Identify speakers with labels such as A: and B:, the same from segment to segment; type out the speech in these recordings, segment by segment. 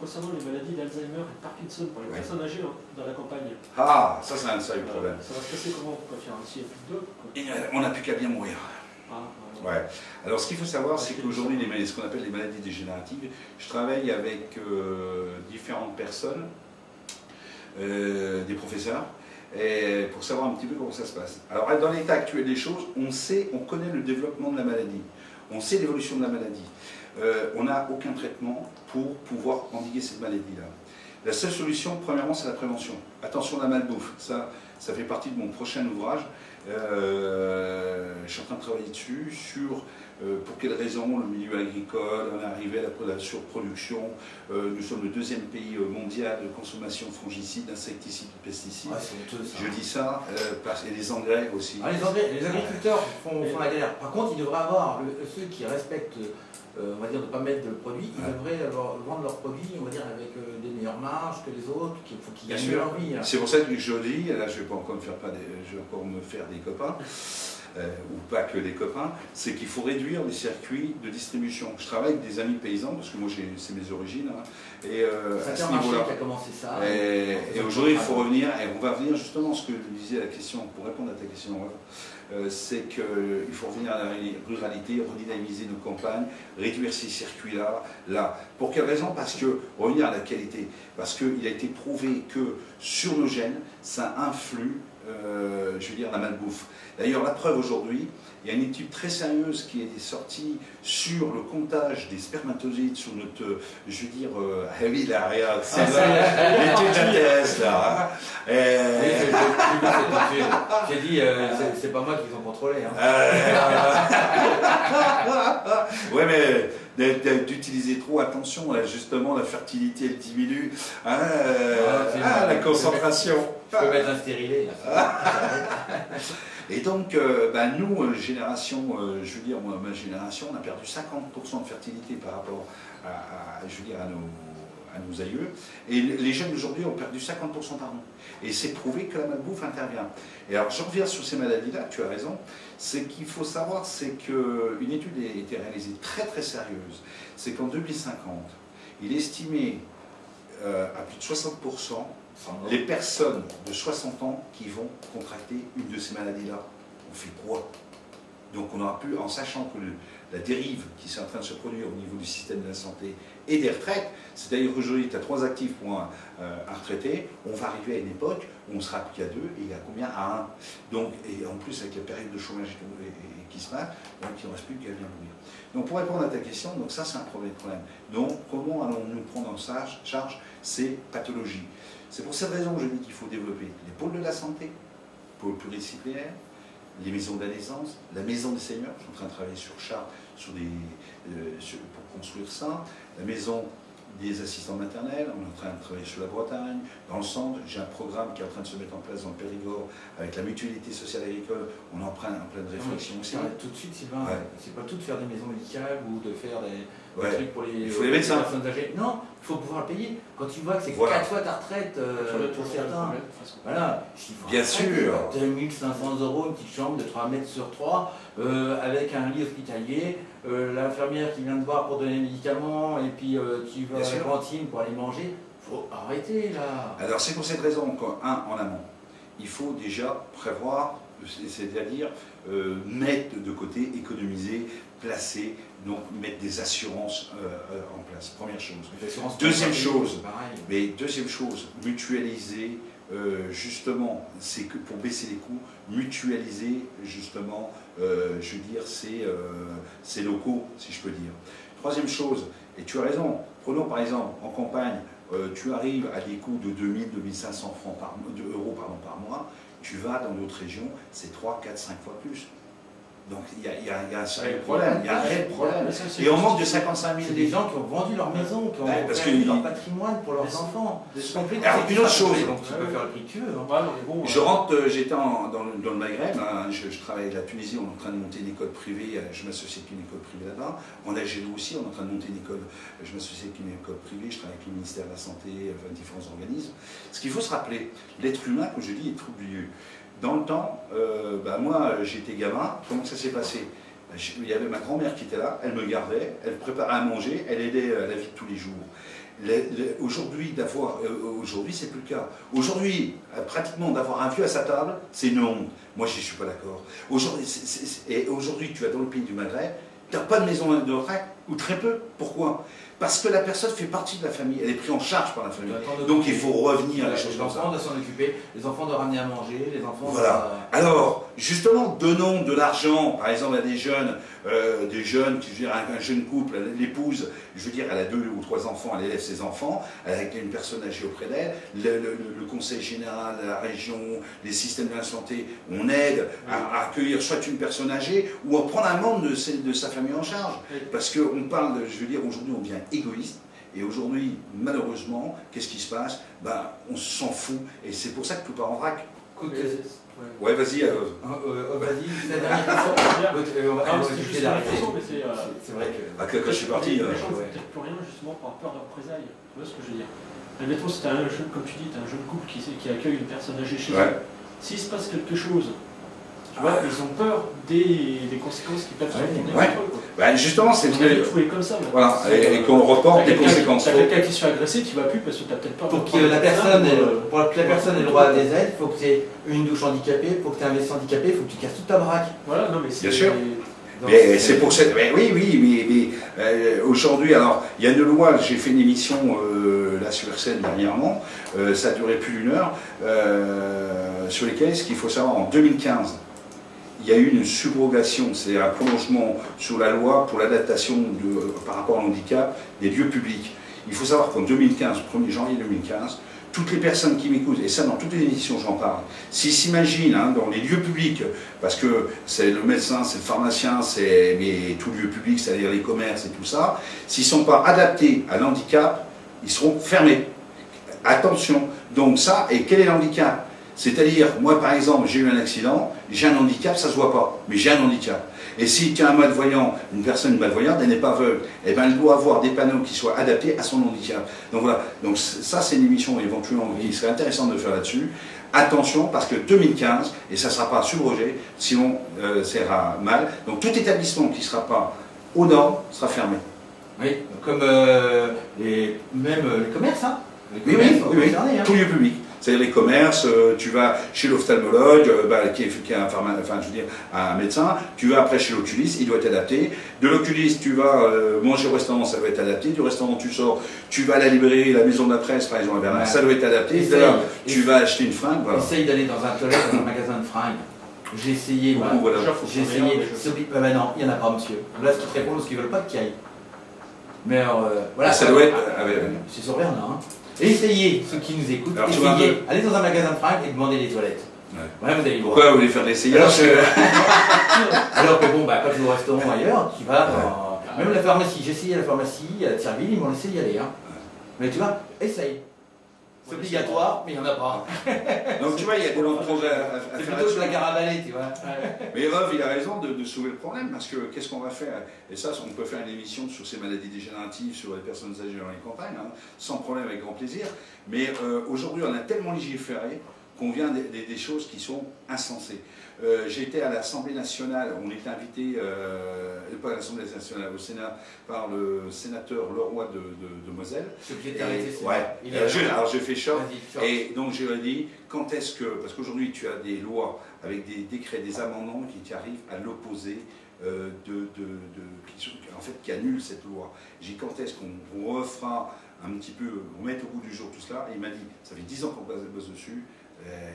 A: concernant les maladies d'Alzheimer et de Parkinson pour les personnes âgées dans la campagne.
B: Ah, ça c'est un sérieux problème.
A: Ça va se passer comment quand il n'y a plus de doc?
B: On n'a plus qu'à bien mourir. Ouais. Alors ce qu'il faut savoir, c'est qu'aujourd'hui, ce qu'on appelle les maladies dégénératives, je travaille avec différentes personnes, des professeurs, et pour savoir un petit peu comment ça se passe. Alors dans l'état actuel des choses, on connaît le développement de la maladie, on sait l'évolution de la maladie. On n'a aucun traitement pour pouvoir endiguer cette maladie-là. La seule solution, premièrement, c'est la prévention. Attention à la malbouffe, ça fait partie de mon prochain ouvrage. Je suis en train de travailler dessus, sur pour quelles raisons le milieu agricole, on est arrivé à la surproduction. Nous sommes le deuxième pays mondial de consommation de fongicides, d'insecticides, de pesticides.
C: Ouais, c'est honteux, ça.
B: Je dis ça, et les engrais aussi.
C: Ah, les agriculteurs font la galère. Par contre, ils devraient avoir, ceux qui respectent, on va dire, de ne pas mettre de produits, ils devraient vendre leurs produits, on va dire, avec des meilleures marges que les autres, qu'il faut qu'ils gagnent leur vie. Hein. C'est
B: pour ça que je dis, là je vais pas encore je vais encore me faire des copains, ou pas que des copains, c'est qu'il faut réduire les circuits de distribution. Je travaille avec des amis paysans, parce que moi c'est mes origines, hein, et à ce niveau-là.
C: Qui a commencé ça.
B: Et aujourd'hui il faut revenir, et on va revenir justement à ce que je disais la question, pour répondre à ta question, c'est qu'il faut revenir à la ruralité, redynamiser nos campagnes, réduire ces circuits-là. Pour quelle raison? Parce que, revenir à la qualité, parce qu'il a été prouvé que sur nos gènes, ça influe, je veux dire, la malbouffe. D'ailleurs, la preuve aujourd'hui, il y a une étude très sérieuse qui est sortie sur le comptage des spermatozoïdes sur notre, je veux dire, ah oui, là, regarde, c'est l'étude ATS, là.
C: J'ai dit, c'est pas moi qui les ont contrôlés.
B: Ouais, mais d'utiliser trop, attention, là, justement, la fertilité, elle diminue. La concentration.
C: Je peux mettre un stérilet.
B: Et donc, nous, génération, je veux dire, ma génération, on a perdu 50% de fertilité par rapport je veux dire, à nos aïeux. Et les jeunes d'aujourd'hui ont perdu 50% par an. Et c'est prouvé que la malbouffe intervient. Et alors, je reviens sur ces maladies-là, tu as raison. C'est qu'il faut savoir, c'est qu'une étude a été réalisée très très sérieuse. C'est qu'en 2050, il estimait à plus de 60% les personnes de 60 ans qui vont contracter une de ces maladies-là. On fait quoi? Donc on aura pu, en sachant que la dérive qui est en train de se produire au niveau du système de la santé et des retraites, c'est-à-dire qu'aujourd'hui tu as 3 actifs pour un retraité, on va arriver à une époque où on sera plus qu'à 2 et il y a combien? À 1. Donc, et en plus avec la période de chômage qui se passe, donc il ne reste plus qu'à bien mourir. Donc pour répondre à ta question, donc ça c'est un problème. Donc comment allons-nous prendre en charge ces pathologies? C'est pour cette raison que je dis qu'il faut développer les pôles de la santé, pôles pluridisciplinaires, les maisons d'anaisance, la maison des seniors, je suis en train de travailler sur Chartres pour construire ça, la maison des assistants maternels, on est en train de travailler sur la Bretagne, dans le centre, j'ai un programme qui est en train de se mettre en place dans le Périgord avec la mutualité sociale agricole, on est en pleine réflexion aussi.
C: Tout de suite, Sylvain, c'est pas tout de faire des maisons médicales ou de faire des trucs pour les
B: médecins.
C: Personnes âgées. Non, il faut pouvoir le payer. Quand tu vois que c'est 4 fois ta retraite pour certains, voilà,
B: bien sûr.
C: 2500 €, une petite chambre de 3 mètres sur 3, avec un lit hospitalier, l'infirmière qui vient te voir pour donner des médicaments, et puis tu vas à la cantine pour aller manger. Il faut arrêter là.
B: Alors c'est pour cette raison qu'en amont, il faut déjà prévoir, c'est-à-dire mettre de côté, économiser, placer, donc mettre des assurances en place. Première chose. Deuxième chose, mutualiser, justement, c'est que pour baisser les coûts, mutualiser justement, je veux dire, ces locaux, si je peux dire. Troisième chose, et tu as raison, prenons par exemple en campagne, tu arrives à des coûts de 2000, 2500 euros par mois, tu vas dans d'autres régions, c'est 3, 4, 5 fois plus. Donc il y a un sérieux problème, il y a un réel problème. Et on manque de 55 000.
C: C'est des gens qui ont vendu leur maison, qui ont vendu leur patrimoine pour leurs enfants.
B: C'est une autre chose.
C: Donc tu peux faire le prix que tu veux.
B: Je rentre, j'étais dans le Maghreb, hein, je travaille à la Tunisie, on est en train de monter une école privée, je m'associe avec une école privée là-bas. En Algérie aussi, on est en train de monter une école, je m'associe avec une école privée, je travaille avec le ministère de la Santé, différents organismes. Ce qu'il faut se rappeler, l'être humain, comme je dis, est troublieux. Dans le temps, moi j'étais gamin, comment ça s'est passé? Il y avait ma grand-mère qui était là, elle me gardait, elle préparait à manger, elle aidait à la vie de tous les jours. Aujourd'hui, c'est plus le cas. Aujourd'hui, pratiquement d'avoir un vieux à sa table, c'est une honte. Moi, je ne suis pas d'accord. Aujourd'hui, tu vas dans le pays du Maghreb, tu n'as pas de maison de retraite, ou très peu. Pourquoi? Parce que la personne fait partie de la famille, elle est prise en charge par la famille. Donc il faut revenir à les choses comme ça.
C: Les enfants doivent s'en occuper, les enfants doivent ramener à manger, les enfants...
B: Voilà. Alors, justement, donnons de l'argent, par exemple, à des jeunes, je veux dire, un jeune couple, l'épouse, je veux dire, elle a 2 ou 3 enfants, elle élève ses enfants, avec une personne âgée auprès d'elle, le conseil général de la région, les systèmes de la santé, on aide à accueillir soit une personne âgée, ou à prendre un membre de sa famille en charge. Parce qu'on parle, je veux dire, aujourd'hui, on devient égoïste. Et aujourd'hui, malheureusement, qu'est-ce qui se passe? On s'en fout. Et c'est pour ça que tout part en vrac. Ouais, vas-y.
C: Vas-y, la dernière question.
A: On va juste d'arrêter.
C: C'est vrai
B: que... Quand je suis parti...
A: Les gens ne font peut-être plus rien, justement, par peur de représailles. Tu vois ce que je veux dire? Admettons, si tu as un jeune, comme tu dis, tu as un jeune couple qui accueille une personne âgée chez eux. S'il se passe quelque chose, tu vois, ils ont peur des conséquences qui peuvent se retourner contre eux. Justement, c'est
B: comme ça. Voilà, et qu'on reporte les conséquences.
A: Tu as quelqu'un qui se fait agresser, tu ne vas plus parce que tu n'as peut-être pas...
C: Pour que la personne ait le droit à des aides, il faut que tu aies une douche handicapée, il faut que tu aies un WC handicapé, il faut que tu casses toute ta baraque.
A: Voilà, non mais c'est...
B: Bien sûr. Mais c'est pour cette... Oui, aujourd'hui, alors, il y a une loi, j'ai fait une émission là sur RCN dernièrement, ça a duré plus d'1 heure, sur lesquelles, ce qu'il faut savoir, en 2015, il y a eu une subrogation, c'est-à-dire un prolongement sur la loi pour l'adaptation par rapport à l'handicap des lieux publics. Il faut savoir qu'en 2015, 1er janvier 2015, toutes les personnes qui m'écoutent, et ça dans toutes les émissions j'en parle, s'ils s'imaginent dans les lieux publics, parce que c'est le médecin, c'est le pharmacien, mais tout lieu public, c'est-à-dire les commerces et tout ça, s'ils ne sont pas adaptés à l'handicap, ils seront fermés. Attention, donc ça, et quel est l'handicap? C'est-à-dire, moi par exemple, j'ai eu un accident, j'ai un handicap, ça ne se voit pas, mais j'ai un handicap. Et si tu as un malvoyant, une personne malvoyante, elle n'est pas aveugle, eh ben, elle doit avoir des panneaux qui soient adaptés à son handicap. Donc voilà, donc ça c'est une émission éventuellement qui serait intéressante de faire là-dessus. Attention, parce que 2015, et ça ne sera pas subrogé, sinon ça ira mal. Donc tout établissement qui ne sera pas aux normes sera fermé.
C: Oui, comme même les commerces, hein.
B: Oui, tout lieu public. C'est-à-dire les commerces, tu vas chez l'ophtalmologue, qui est un médecin, tu vas après chez l'oculiste, il doit être adapté. De l'oculiste, tu vas manger au restaurant, ça doit être adapté. Du restaurant, tu sors, tu vas à la librairie, la maison de la presse, par exemple, ça doit être adapté. Tu vas acheter une fringue. Voilà.
C: Essaye d'aller dans un toilette, dans un magasin de fringues. J'ai essayé,
B: voilà.
C: J'ai essayé. Non, il n'y en a pas, monsieur. Là, ce qui te répond, parce qu'ils ne veulent pas qu'il y aille. Mais voilà.
B: Ça doit être.
C: C'est sur Berlin, hein. Essayez, ceux qui nous écoutent, essayez, allez dans un magasin de fringues et demandez les toilettes. Ouais, vous allez voir.
B: Pourquoi vous voulez faire des essayages?
C: Alors que bon, quand tu vas au restaurant ailleurs, tu vas même la pharmacie, j'ai essayé la pharmacie, à Thierville, ils m'ont laissé y aller. Hein. Mais tu vois, essaye. C'est obligatoire, mais il n'y en a pas.
B: Donc tu vois, il y a des longs projets à
C: faire. C'est
B: plutôt
C: plutôt que la carabalée, tu vois.
B: Mais Rov, il a raison de soulever le problème, parce que qu'est-ce qu'on va faire? Et ça, on peut faire une émission sur ces maladies dégénératives, sur les personnes âgées dans les campagnes, sans problème, avec grand plaisir. Mais aujourd'hui, on a tellement légiféré qu'on vient des choses qui sont insensées. J'étais à l'Assemblée nationale, on était invité, pas à l'Assemblée nationale, au Sénat, par le sénateur Leroy de Moselle. Alors j'ai fait choc, et donc je lui ai dit, quand est-ce que, parce qu'aujourd'hui tu as des lois avec des décrets, des amendements qui arrivent à l'opposé, qui annulent cette loi. J'ai dit, quand est-ce qu'on refera un petit peu, on met au bout du jour tout cela, et il m'a dit, ça fait 10 ans qu'on bosse dessus,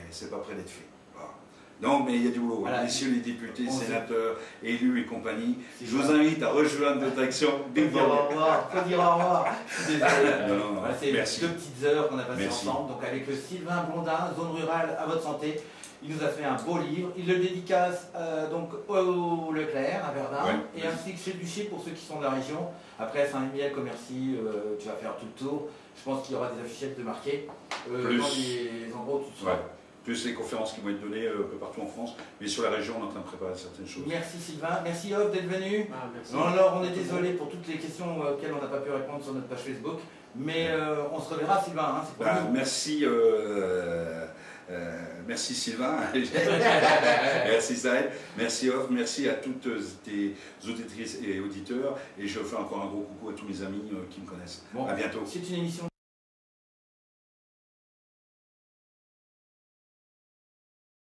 B: c'est pas prêt d'être fait. Non, mais il y a du boulot. Voilà. Messieurs les députés, sénateurs, élus et compagnie, je vous invite à rejoindre notre action.
C: Faut dire au revoir. Faut dire au revoir. C'est
B: merci.
C: 2 petites heures qu'on a passées ensemble. Donc avec Sylvain Blondin, Zone Rurale à votre santé. Il nous a fait un beau livre. Il le dédicace donc au Leclerc à Verdun et ainsi que chez Duché pour ceux qui sont de la région. Après Saint-Michel, Commercy, tu vas faire tout le tour. Je pense qu'il y aura des affichettes de marquées dans les endroits où tu te
B: plus les conférences qui vont être données un peu partout en France, mais sur la région, on est en train de préparer certaines choses.
C: Merci Sylvain, merci Off d'être venu.
A: Merci.
C: Alors on est désolé pour toutes les questions auxquelles on n'a pas pu répondre sur notre page Facebook, mais on se reverra Sylvain, c'est pour nous.
B: Merci Merci Sylvain, merci Saël, merci Off, merci à toutes tes auditrices et auditeurs, et je fais encore un gros coucou à tous mes amis qui me connaissent.
C: Bon,
B: à bientôt.
C: C'est une émission